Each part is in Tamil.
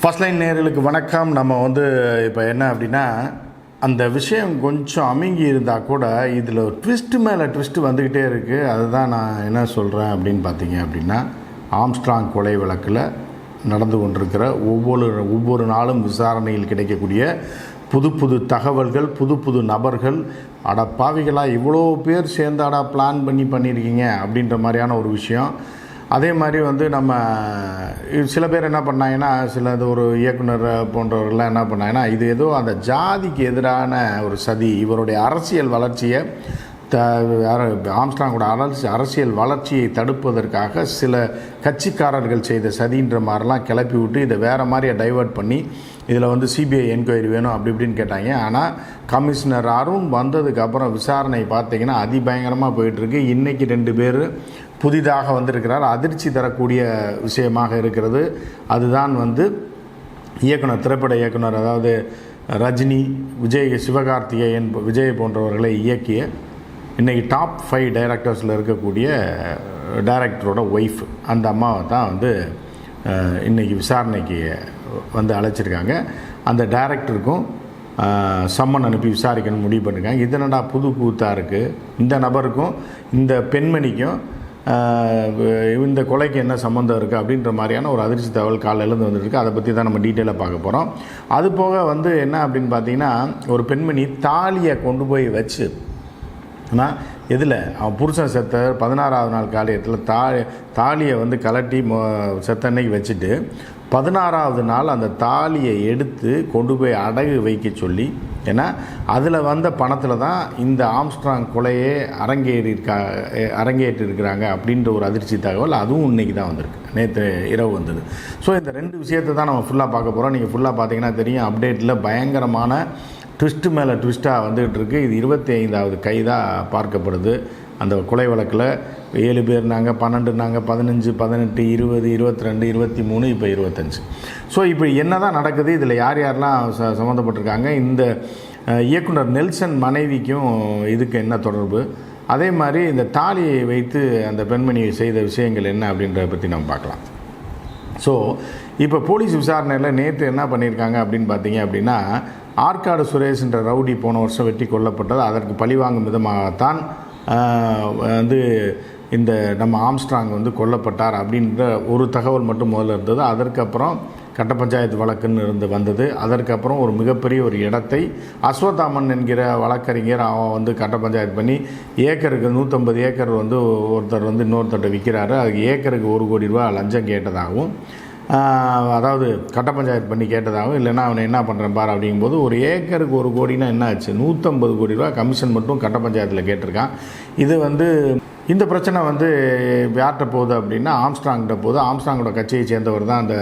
ஃபர்ஸ்ட் லைன் நேயர்களுக்கு வணக்கம். நம்ம இப்போ என்ன அப்படின்னா, அந்த விஷயம் கொஞ்சம் அமுங்கி இருந்தால் கூட இதில் ட்விஸ்ட்டு மேலே ட்விஸ்ட்டு வந்துக்கிட்டே இருக்குது. அதுதான் நான் என்ன சொல்கிறேன் அப்படின்னு பார்த்தீங்க அப்படின்னா, ஆம்ஸ்ட்ராங் கொலை வழக்கில் நடந்து கொண்டிருக்கிற ஒவ்வொரு நாளும் விசாரணையில் கிடைக்கக்கூடிய புது புது தகவல்கள், புது புது நபர்கள், பாவிகளாக இவ்வளோ பேர் சேர்ந்தாடா பிளான் பண்ணியிருக்கீங்க அப்படின்ற மாதிரியான ஒரு விஷயம். அதே மாதிரி நம்ம சில பேர் என்ன பண்ணாங்கன்னா, ஒரு இயக்குனர் போன்றவர்கள்லாம் என்ன பண்ணாங்கன்னா, இது ஏதோ அந்த ஜாதிக்கு எதிரான ஒரு சதி, இவருடைய அரசியல் வளர்ச்சியை ஆம்ஸ்ட்ராங்கோட அரசியல் வளர்ச்சியை தடுப்பதற்காக சில கட்சிக்காரர்கள் செய்த சதின்ற மாதிரிலாம் கிளப்பி விட்டு இதை வேறு மாதிரியை டைவெர்ட் பண்ணி இதில் சிபிஐ என்கொயரி வேணும் அப்படி இப்படின்னு கேட்டாங்க. ஆனால் கமிஷனர் அருண் வந்ததுக்கப்புறம் விசாரணை பார்த்திங்கன்னா அதிபயங்கரமாக போயிட்டுருக்கு. இன்றைக்கி 2 பேர் புதிதாக வந்திருக்கிறார். அதிர்ச்சி தரக்கூடிய விஷயமாக இருக்கிறது. அதுதான் இயக்குனர், திரைப்பட இயக்குனர், அதாவது ரஜினி, விஜய், சிவகார்த்திகேயன், விஜய் போன்றவர்களை இயக்கிய இன்றைக்கி டாப் 5 டைரக்டர்ஸில் இருக்கக்கூடிய டைரக்டரோட ஒய்ஃப், அந்த அம்மாவை தான் இன்றைக்கி விசாரணைக்கு அழைச்சிருக்காங்க. அந்த டைரக்டருக்கும் சம்மன் அனுப்பி விசாரிக்கணும்னு முடிவு பண்ணிருக்காங்க. இது என்னடா புது கூத்தாக இருக்குது, இந்த நபருக்கும் இந்த பெண்மணிக்கும் இந்த கொலைக்கு என்ன சம்மந்தம் இருக்குது அப்படின்ற மாதிரியான ஒரு அதிர்ச்சி தகவல் காலையிலேருந்து வந்துருக்கு. அதை பற்றி தான் நம்ம டீட்டெயிலாக பார்க்க போகிறோம். அது போக என்ன அப்படின்னு பார்த்தீங்கன்னா, ஒரு பெண்மணி தாலியை கொண்டு போய் வச்சு, ஆனால் எதில் அவன் புருஷன் செத்த 16ஆவது நாள் காலையத்தில் தாலியை கலட்டி செத்த அன்னைக்கு வச்சுட்டு 16ஆவது நாள் அந்த தாலியை எடுத்து கொண்டு போய் அடகு வைக்க சொல்லி, ஏன்னா அதில் வந்த பணத்தில் தான் இந்த ஆம்ஸ்ட்ராங் கொலையே அரங்கேற்றிருக்கிறாங்க அப்படின்ற ஒரு அதிர்ச்சி தகவல் அதுவும் இன்றைக்கி தான் வந்திருக்கு, நேற்று இரவு வந்தது. ஸோ இந்த 2 விஷயத்தை தான் நம்ம ஃபுல்லாக பார்க்க போகிறோம். நீங்கள் ஃபுல்லாக பார்த்தீங்கன்னா தெரியும், அப்டேட்டில் பயங்கரமான ட்விஸ்ட்டு மேலே ட்விஸ்ட்டாக வந்துகிட்டு இருக்குது. இது 25ஆவது கைதாக பார்க்கப்படுது. அந்த கொலை வழக்கில் 7 பேர்னாங்க, 12 15, 18, 20, 22, 23, இப்போ 25. ஸோ இப்போ என்ன தான் நடக்குது, இதில் யார் யாரெல்லாம் சம்மந்தப்பட்டிருக்காங்க, இந்த இயக்குனர் நெல்சன் மனைவிக்கும் இதுக்கு என்ன தொடர்பு, அதே மாதிரி இந்த தாலியை வைத்து அந்த பெண்மணி செய்த விஷயங்கள் என்ன அப்படின்றத பற்றி நம்ம பார்க்கலாம். ஸோ இப்போ போலீஸ் விசாரணையில் நேற்று என்ன பண்ணியிருக்காங்க அப்படின்னு பார்த்தீங்க அப்படின்னா, ஆற்காடு சுரேஷ் என்ற ரவுடி போன வருஷம் வெட்டி கொல்லப்பட்டது. அதற்கு பழிவாங்கும் விதமாகத்தான் இந்த நம்ம ஆம்ஸ்ட்ராங் கொல்லப்பட்டார் அப்படின்ற ஒரு தகவல் மட்டும் முதல்ல இருந்தது. அதற்கப்புறம் கட்ட பஞ்சாயத்து வழக்குன்னு வந்தது. அதற்கப்புறம் ஒரு மிகப்பெரிய ஒரு இடத்தை அஸ்வத்தாமன் என்கிற வழக்கறிஞர் அவன் கட்ட பஞ்சாயத்து பண்ணி ஏக்கருக்கு 150 ஏக்கர் ஒருத்தர் இன்னொருத்தர்கிட்ட விற்கிறாரு. அதுக்கு ஏக்கருக்கு 1 கோடி ரூபா லஞ்சம் கேட்டதாகவும், அதாவது கட்ட பஞ்சாயத்து பண்ணி கேட்டதாகவும், இல்லைன்னா அவனை என்ன பண்ணுறேன் பார் அப்படிங்கும்போது, ஒரு ஏக்கருக்கு 1 கோடினா என்ன ஆச்சு, 150 கோடி ரூபா கமிஷன் மட்டும் கட்ட பஞ்சாயத்தில் கேட்டிருக்கான். இது இந்த பிரச்சனை யார்கிட்ட போகுது அப்படின்னா ஆம்ஸ்ட்ராங்கிட்ட போகுது. ஆம்ஸ்ட்ராங்கோட கட்சியை சேர்ந்தவர் தான் அந்த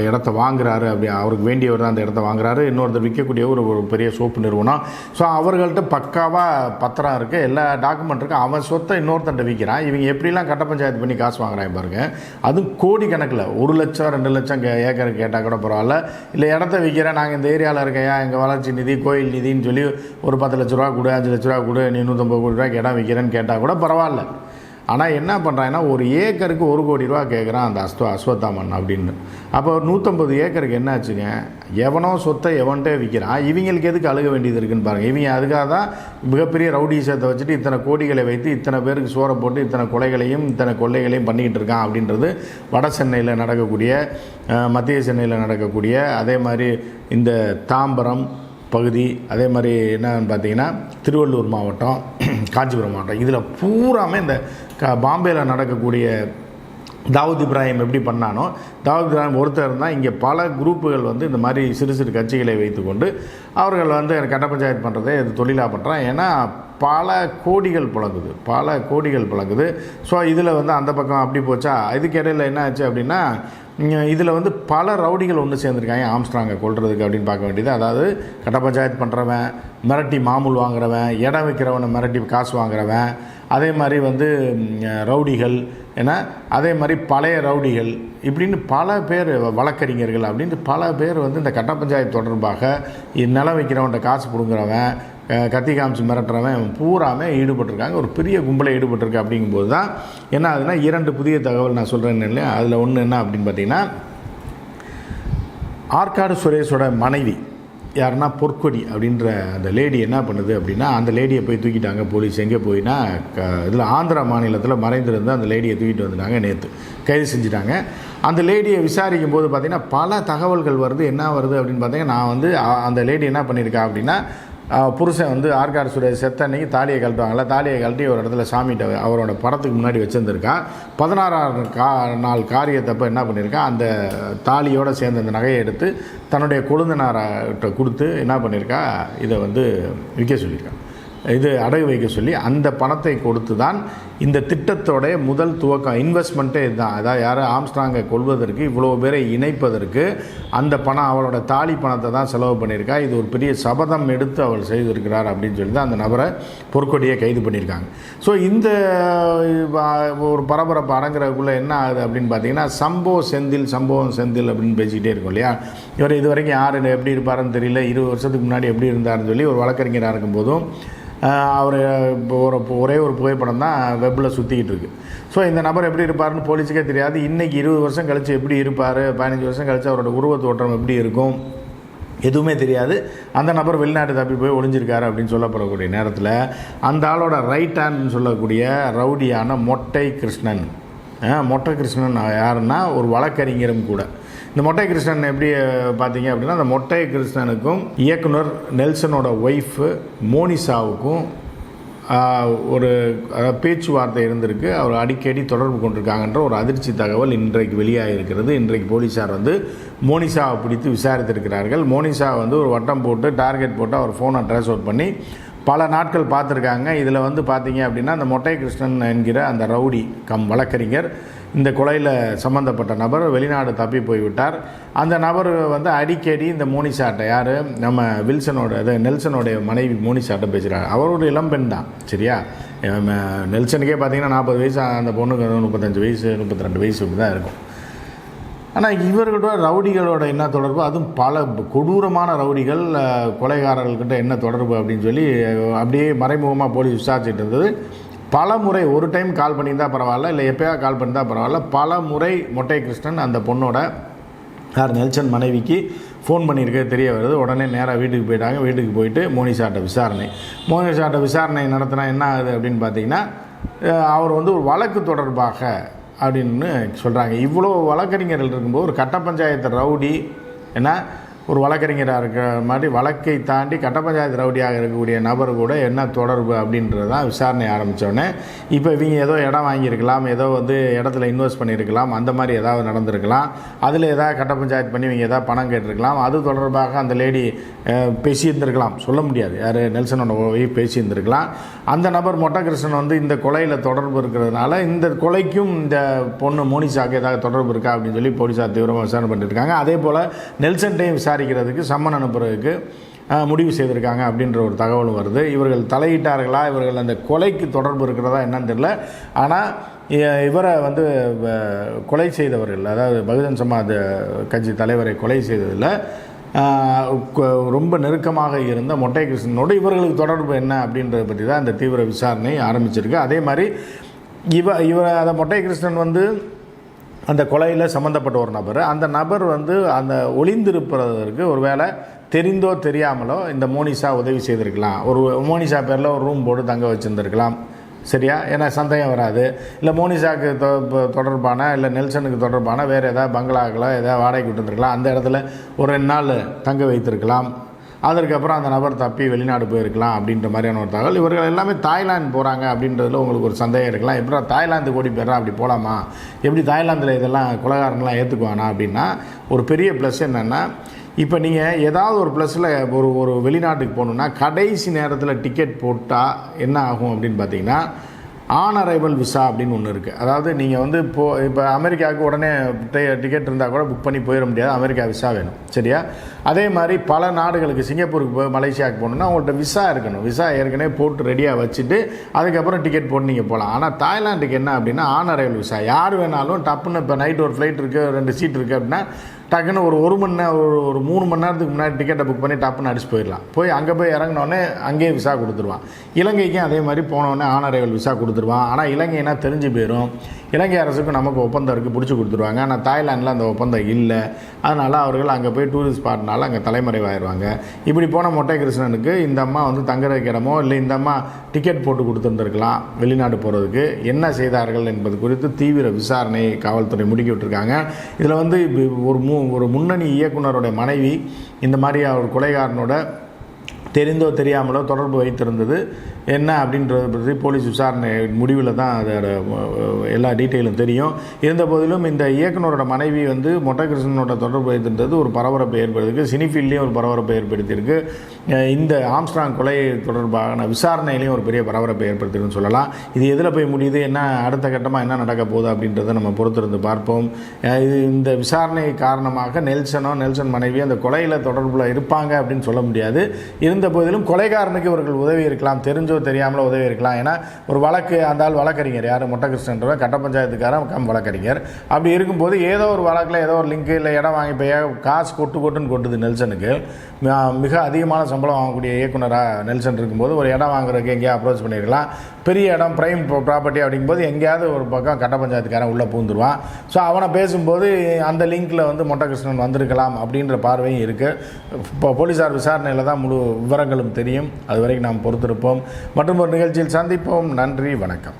இடத்த வாங்குறாரு, அப்படி அவருக்கு வேண்டியவர் தான் அந்த இடத்த வாங்குறாரு. இன்னொருத்தர் விற்கக்கூடிய ஒரு பெரிய சோப்பு நிறுவனம். ஸோ அவர்கள்ட்ட பக்காவாக பத்திரம் இருக்குது, எல்லா டாக்குமெண்ட் இருக்குது. அவன் சொத்தை இன்னொருத்தன்ட்ட விற்கிறான். இவங்க எப்படிலாம் கட்ட பஞ்சாயத்து பண்ணி காசு வாங்குறாங்க பாருங்கள். அதுவும் கோடி கணக்கில் 1 லட்சம் 2 லட்சம் ஏக்கருக்கு கேட்டால் கூட பரவாயில்ல. இல்லை இடத்த விற்கிறேன், நாங்கள் இந்த ஏரியாவில் இருக்கையா, எங்கள் வளர்ச்சி நிதி, கோயில் நிதின்னு சொல்லி ஒரு 10 லட்ச ரூபா கொடு, 5 லட்ச ரூபா கொடு, நீ 150 கோடி ரூபாய்க்கு இடம் விற்கிறேன்னு கேட்டால் கூட பரவாயில்ல. ஆனால் என்ன பண்ணுறாங்கன்னா, ஒரு ஏக்கருக்கு 1 கோடி ரூபா கேட்குறான் அந்த அஸ்வத்தாமன் அப்படின்னு. அப்போ 150 ஏக்கருக்கு என்ன ஆச்சுங்க, எவனோ சொத்தை எவன்ட்டே விற்கிறான். இவங்களுக்கு எதுக்கு அழுக வேண்டியது இருக்குன்னு பாருங்கள். இவங்க அதுக்காக தான் மிகப்பெரிய ரவுடிசத்தை வச்சுட்டு இத்தனை கோடிகளை வைத்து இத்தனை பேருக்கு சோறை போட்டு இத்தனை கொலைகளையும் இத்தனை கொள்ளைகளையும் பண்ணிக்கிட்டு இருக்கான் அப்படின்றது வட சென்னையில் நடக்கக்கூடிய, மத்திய சென்னையில் நடக்கக்கூடிய, அதே மாதிரி இந்த தாம்பரம் பகுதி, அதே மாதிரி என்னன்னு பார்த்தீங்கன்னா திருவள்ளூர் மாவட்டம், காஞ்சிபுரம் மாவட்டம், இதில் பூராமே இந்த பாம்பேயில் நடக்கக்கூடிய தாவூத் இப்ராஹிம் எப்படி பண்ணானோ, தாவூத் இப்ராஹிம் ஒருத்தர் இருந்தால் இங்கே பல குரூப்புகள் இந்த மாதிரி சிறு சிறு கட்சிகளை வைத்துக்கொண்டு அவர்கள் கட்ட பஞ்சாயத்து பண்ணுறதே இது தொழிலாக பண்ணுறான். ஏன்னா பல கோடிகள் புழங்குது. ஸோ இதில் அந்த பக்கம் அப்படி போச்சா. இதுக்கு இடையில் என்ன ஆச்சு அப்படின்னா, இதில் பல ரவுடிகள் ஒன்று சேர்ந்துருக்காங்க ஆம்ஸ்ட்ராங்கை கொல்றதுக்கு அப்படின்னு பார்க்க வேண்டியது. அதாவது கட்ட பஞ்சாயத்து பண்ணுறவன், மிரட்டி மாமூல் வாங்குறவன், இடம் வைக்கிறவனை மிரட்டி காசு வாங்குறவன், அதே மாதிரி ரவுடிகள், ஏன்னா அதே மாதிரி பழைய ரவுடிகள், இப்படின்னு பல பேர், வழக்கறிஞர்கள் அப்படின்ட்டு பல பேர் இந்த கட்ட பஞ்சாயத்து தொடர்பாக நிலம் வைக்கிறவன்ட்ட காசு பிடுங்குறவன், கத்தி காமிச்சு மிரட்டுறவன் பூராமே ஈடுபட்டிருக்காங்க. ஒரு பெரிய கும்பலை ஈடுபட்டிருக்கு. அப்படிங்கும்போது தான் என்ன ஆகுதுன்னா, 2 புதிய தகவல் நான் சொல்கிறேன்னு இல்லையா. அதில் ஒன்று என்ன அப்படின்னு பார்த்தீங்கன்னா, ஆற்காடு சுரேஷோட மனைவி யாருன்னா பொற்கொடி அப்படின்ற அந்த லேடி என்ன பண்ணுது அப்படின்னா, அந்த லேடியை போய் தூக்கிட்டாங்க போலீஸ். எங்கே போயினா இதில் ஆந்திரா மாநிலத்தில் மறைந்திருந்து அந்த லேடியை தூக்கிட்டு வந்துட்டாங்க. நேற்று கைது செஞ்சுட்டாங்க. அந்த லேடியை விசாரிக்கும் போது பார்த்திங்கன்னா பல தகவல்கள் வருது. என்ன வருது அப்படின்னு பார்த்தீங்கன்னா, நான் வந்து அந்த லேடி என்ன பண்ணியிருக்கா அப்படின்னா, புருஷன் வந்து ஆற்காடு சுரேஷ் செத்த அன்னைக்கு தாலியை கழட்டுவாங்கள்ல, தாலியை கழட்டி ஒரு இடத்துல சாமிகிட்ட அவரோட படத்துக்கு முன்னாடி வச்சுருந்துருக்கா. 16ஆம் நாள் காரியத்தப்போ என்ன பண்ணியிருக்கா, அந்த தாலியோடு சேர்ந்த அந்த நகையை எடுத்து தன்னுடைய கொழுந்தனார்கிட்ட கொடுத்து என்ன பண்ணியிருக்கா, இதை வந்து விற்க சொல்லியிருக்கா. இது அடகு வைக்க சொல்லி அந்த பணத்தை கொடுத்து தான் இந்த திட்டத்தோடைய முதல் துவக்கம். இன்வெஸ்ட்மெண்ட்டே இதுதான். அதாவது யார் ஆம்ஸ்ட்ராங்கை கொள்வதற்கு, இவ்வளோ பேரை இணைப்பதற்கு அந்த பணம், அவளோட தாலி பணத்தை தான் செலவு பண்ணியிருக்கா. இது ஒரு பெரிய சபதம் எடுத்து அவள் செய்திருக்கிறார் அப்படின்னு சொல்லி தான் அந்த நபரை பொற்கொடியை கைது பண்ணியிருக்காங்க. ஸோ இந்த ஒரு பரபரப்பு அடங்குறதுக்குள்ளே என்ன ஆகுது அப்படின்னு பார்த்தீங்கன்னா, சம்பவம் செந்தில் அப்படின்னு பேசிக்கிட்டே இருக்கும் இல்லையா. இவர் இது வரைக்கும் யார் எப்படி இருப்பாருன்னு தெரியல, 20 வருஷத்துக்கு முன்னாடி எப்படி இருந்தாருன்னு சொல்லி ஒரு வழக்கறிஞராக இருக்கும்போதும் அவர் ஒரே ஒரு புகைப்படம் தான் வெப்பில் சுற்றிக்கிட்டு இருக்குது. ஸோ இந்த நபர் எப்படி இருப்பார்னு போலீஸுக்கே தெரியாது. இன்றைக்கி 20 வருஷம் கழித்து எப்படி இருப்பார், 15 வருஷம் கழித்து அவரோட உருவ தோற்றம் எப்படி இருக்கும், எதுவுமே தெரியாது. அந்த நபர் வெளிநாட்டு தப்பி போய் ஒளிஞ்சிருக்காரு அப்படின்னு சொல்லப்படக்கூடிய நேரத்தில் அந்த ஆளோட ரைட் ஹேண்ட்னு சொல்லக்கூடிய ரவுடியான மொட்டை கிருஷ்ணன் யாருன்னா ஒரு வழக்கறிஞரும் கூட. இந்த மொட்டை கிருஷ்ணன் எப்படி பார்த்தீங்க அப்படின்னா, அந்த மொட்டை கிருஷ்ணனுக்கும் இயக்குனர் நெல்சனோட ஒய்ஃபு மோனிஷாவுக்கும் ஒரு பேச்சுவார்த்தை இருந்திருக்கு. அவர் அடிக்கடி தொடர்பு கொண்டிருக்காங்கன்ற ஒரு அதிர்ச்சி தகவல் இன்றைக்கு வெளியாக இருக்கிறது. இன்றைக்கு போலீஸார் வந்து மோனிஷாவை பிடித்து விசாரித்திருக்கிறார்கள். மோனிஷா வந்து ஒரு வட்டம் போட்டு டார்கெட் போட்டு அவர் ஃபோனை ட்ரேஸ் அவுட் பண்ணி பல நாட்கள் பார்த்துருக்காங்க. இதில் வந்து பார்த்தீங்க அப்படின்னா, அந்த மொட்டை கிருஷ்ணன் என்கிற அந்த ரவுடி வழக்கறிஞர், இந்த கொலையில் சம்மந்தப்பட்ட நபர் வெளிநாடு தப்பி போய்விட்டார். அந்த நபர் வந்து அடிக்கடி இந்த மோனிஷாட்டை, யார் நம்ம நெல்சனோடைய மனைவி மோனிஷாட்டை பேசுகிறார். அவரோட இளம்பெண் தான், சரியா. நெல்சனுக்கே பார்த்தீங்கன்னா 40 வயசு, அந்த பொண்ணுக்கு 35 வயசு 32 வயசு இப்படி தான் இருக்கும். ஆனால் இவர்களோட ரவுடிகளோட என்ன தொடர்பு, அதுவும் பல கொடூரமான ரவுடிகள் கொலைகாரர்கள்கிட்ட என்ன தொடர்பு அப்படின்னு சொல்லி அப்படியே மறைமுகமாக போலீஸ் விசாரிச்சுட்டு இருந்தது. பல முறை, ஒரு டைம் கால் பண்ணியிருந்தால் பரவாயில்ல, இல்லை எப்போயாவது கால் பண்ணியிருந்தால் பரவாயில்ல, பல முறை மொட்டை கிருஷ்ணன் அந்த பொண்ணோட நெல்சன் மனைவிக்கு ஃபோன் பண்ணியிருக்க தெரிய வருது. உடனே நேராக வீட்டுக்கு போயிட்டாங்க. வீட்டுக்கு போயிட்டு மோனிஷாட்ட விசாரணை நடத்தினா என்ன ஆகுது அப்படின்னு பார்த்தீங்கன்னா, அவர் வந்து ஒரு வழக்கு தொடர்பாக அப்படின்னு சொல்கிறாங்க. இவ்வளோ வழக்கறிஞர்கள் இருக்கும்போது ஒரு கட்ட பஞ்சாயத்து ரவுடி, ஏன்னா ஒரு வழக்கறிஞராக இருக்கிற மாதிரி வழக்கை தாண்டி கட்ட பஞ்சாயத்து ரவுடியாக இருக்கக்கூடிய நபர் கூட என்ன தொடர்பு அப்படின்றது தான் விசாரணை ஆரம்பித்தோடனே, இப்போ இவங்க ஏதோ இடம் வாங்கியிருக்கலாம், ஏதோ வந்து இடத்துல இன்வெஸ்ட் பண்ணியிருக்கலாம், அந்த மாதிரி ஏதாவது நடந்திருக்கலாம், அதில் ஏதாவது கட்ட பஞ்சாயத்து பண்ணி இவங்க ஏதாவது பணம் கேட்டிருக்கலாம், அது தொடர்பாக அந்த லேடி பேசியிருந்திருக்கலாம், சொல்ல முடியாது, யார் நெல்சனோட ஒய்ஃப் பேசியிருந்திருக்கலாம். அந்த நபர் மொட்டை கிருஷ்ணன் வந்து இந்த கொலையில் தொடர்பு இருக்கிறதுனால இந்த கொலைக்கும் இந்த பொண்ணு மோனிஷாவுக்கு ஏதாவது தொடர்பு இருக்கா அப்படின்னு சொல்லி போலீஸார் தீவிரமாக விசாரணை பண்ணியிருக்காங்க. அதே போல் நெல்சன்டையும் விசாரிக்கிறதுக்கு சம்மன் அனுப்புறதுக்கு முடிவு செய்திருக்காங்க அப்படின்ற ஒரு தகவலும் வருது. இவர்கள் தலையிட்டார்களா, இவர்கள் அந்த கொலைக்கு தொடர்பு இருக்கிறதா என்னன்னு தெரியல. ஆனால் இவரை வந்து கொலை செய்தவர்கள், அதாவது பகுஜன் சமாஜ் கட்சி தலைவரை கொலை செய்ததில் ரொம்ப நெருக்கமாக இருந்த மொட்டை கிருஷ்ணனோடு இவர்களுக்கு தொடர்பு என்ன அப்படின்றத பற்றி தான் இந்த தீவிர விசாரணை ஆரம்பிச்சிருக்கு. அதே மாதிரி அந்த மொட்டை கிருஷ்ணன் வந்து அந்த கொலையில் சம்மந்தப்பட்ட ஒரு நபர், அந்த நபர் வந்து அந்த ஒளிந்திருப்பதற்கு ஒரு வேளை தெரிந்தோ தெரியாமலோ இந்த மோனிஷா உதவி செய்திருக்கலாம். ஒரு மோனிஷா பேரில் ஒரு ரூம் போட்டு தங்க வச்சுருந்துருக்கலாம், சரியா. ஏன்னா சந்தேகம் வராது. இல்லை மோனிஷாவுக்கு தொடர்பான, இல்லை நெல்சனுக்கு தொடர்பான வேறு ஏதாவது பங்களாக்களோ ஏதாவது வாடகைக்கு விட்டுருந்துருக்கலாம், அந்த இடத்துல ஒரு 2 நாள் தங்க வைத்திருக்கலாம். அதற்கப்புறம் அந்த நபர் தப்பி வெளிநாடு போயிருக்கலாம் அப்படின்ற மாதிரியான ஒரு தகவல். இவர்கள் எல்லாமே தாய்லாந்து போகிறாங்க அப்படின்றதுல உங்களுக்கு ஒரு சந்தேகம் இருக்கலாம். எப்படி தாய்லாந்து ஓடி போயிடறா, அப்படி போகலாமா, எப்படி தாய்லாந்தில் இதெல்லாம் கொலைகாரங்களாம் ஏற்றுக்குவானா அப்படின்னா, ஒரு பெரிய ப்ளஸ் என்னென்னா, இப்போ நீங்கள் ஏதாவது ஒரு ப்ளஸில் ஒரு வெளிநாட்டுக்கு போகணுன்னா கடைசி நேரத்தில் டிக்கெட் போட்டால் என்ன ஆகும் அப்படின்னு பார்த்தீங்கன்னா, ஆன் அரைவல் விசா அப்படின்னு ஒன்று இருக்குது. அதாவது நீங்கள் வந்து இப்போ அமெரிக்காவுக்கு உடனே டிக்கெட் இருந்தால் கூட புக் பண்ணி போயிட முடியாது, அமெரிக்கா விசா வேணும், சரியா. அதே மாதிரி பல நாடுகளுக்கு, சிங்கப்பூருக்கு மலேசியாவுக்கு போகணுன்னா அவங்கள்ட்ட விசா இருக்கணும். விசா ஏற்கனவே போட்டு ரெடியாக வச்சுட்டு அதுக்கப்புறம் டிக்கெட் போட்டு நீங்கள் போகலாம். ஆனால் தாய்லாந்துக்கு என்ன அப்படின்னா ஆன் அரைவல் விசா. யார் வேணாலும் டப்புன்னு, இப்போ நைட்டு ஒரு ஃப்ளைட் இருக்குது, 2 சீட் இருக்குது அப்படின்னா டக்குன்னு ஒரு மணி நேரம், ஒரு 3 மணி நேரத்துக்கு முன்னாடி டிக்கெட்டை புக் பண்ணி டப்புன்னு அடிச்சு போயிடலாம். போய் அங்கே போய் இறங்கினோடனே அங்கேயே விசா கொடுத்துருவான். இலங்கைக்கும் அதே மாதிரி போனோடனே ஆன் அரைவல் விசா கொடுத்துருவான். ஆனால் இலங்கைனா தெரிஞ்சு போயிடும். இலங்கை அரசுக்கு நமக்கு ஒப்பந்தம் இருக்குது, பிடிச்சி கொடுத்துருவாங்க. ஆனால் தாய்லாண்டில் அந்த ஒப்பந்தம் இல்லை. அதனால் அவர்கள் அங்கே போய் டூரிஸ்ட் ஸ்பாட்னால அங்கே தலைமறைவாயிருவாங்க. இப்படி போன மொட்டை கிருஷ்ணனுக்கு இந்த அம்மா வந்து தங்குறதுக்கு இடமோ இல்லை இந்த அம்மா டிக்கெட் போட்டு கொடுத்துருந்துருக்கலாம் வெளிநாடு போகிறதுக்கு. என்ன செய்தார்கள் என்பது குறித்து தீவிர விசாரணை காவல்துறை முடுக்கி விட்டுருக்காங்க. இதில் வந்து ஒரு முன்னணி இயக்குனருடைய மனைவி இந்த மாதிரி அவர் கொலைகாரனோட தெரிந்தோ தெரியாமலோ தொடர்பு வைத்திருந்தது என்ன அப்படின்றத பற்றி போலீஸ் விசாரணை முடிவில் தான் அதோட எல்லா டீட்டெயிலும் தெரியும். இருந்த போதிலும் இந்த இயக்குனரோட மனைவி வந்து மொட்டை கிருஷ்ணனோட தொடர்பு வைத்திருந்தது ஒரு பரபரப்பை ஏற்படுத்திருக்கு. சினிஃபீல்ட்லேயும் ஒரு பரபரப்பை ஏற்படுத்தியிருக்கு. இந்த ஆம்ஸ்ட்ராங் கொலை தொடர்பான விசாரணையிலையும் ஒரு பெரிய பரபரப்பை ஏற்படுத்திருக்குன்னு சொல்லலாம். இது எதில் போய் முடியுது, என்ன அடுத்த கட்டமாக என்ன நடக்க போகுது அப்படின்றத நம்ம பொறுத்திருந்து பார்ப்போம். இது இந்த விசாரணை காரணமாக நெல்சன் மனைவி அந்த கொலையில் தொடர்பில் இருப்பாங்க அப்படின்னு சொல்ல முடியாது. இருந்த போதிலும் கொலைகாரனுக்கு இவர்கள் உதவி இருக்கலாம், தெரிஞ்சோ தெரியாமலோ உதவி இருக்கலாம். ஏன்னா ஒரு வழக்கு அந்த ஆள் வழக்கறிஞர் யார், மொட்டை கிருஷ்ணன்ற கட்ட பஞ்சாயத்துக்காரன் வழக்கறிஞர். அப்படி இருக்கும்போது ஏதோ ஒரு வழக்கில் ஏதோ ஒரு லிங்க்கு இல்லை இடம் வாங்கி போய் காசு கொட்டுன்னு கொட்டுது நெல்சனுக்கு. மிக அதிகமான சம்பளம் வாங்கக்கூடிய இயக்குனராக நெல்சன் இருக்கும்போது ஒரு இடம் வாங்குறதுக்கு எங்கேயா அப்ரோச் பண்ணியிருக்கலாம். பெரிய இடம் பிரைம் ப்ராப்பர்ட்டி அப்படிங்கும்போது எங்கேயாவது ஒரு பக்கம் கட்ட பஞ்சாயத்துக்காரன் உள்ளே பூந்துருவான். ஸோ அவனை பேசும்போது அந்த லிங்க்கில் வந்து மொட்டை கிருஷ்ணன் வந்திருக்கலாம் அப்படின்ற பார்வையும் இருக்குது. இப்போ போலீஸார் விசாரணையில் தான் முழு விவரங்களும் தெரியும். அது வரைக்கும் நாம் பொறுத்திருப்போம். மற்றும் ஒரு நிகழ்ச்சியில் சந்திப்போம். நன்றி, வணக்கம்.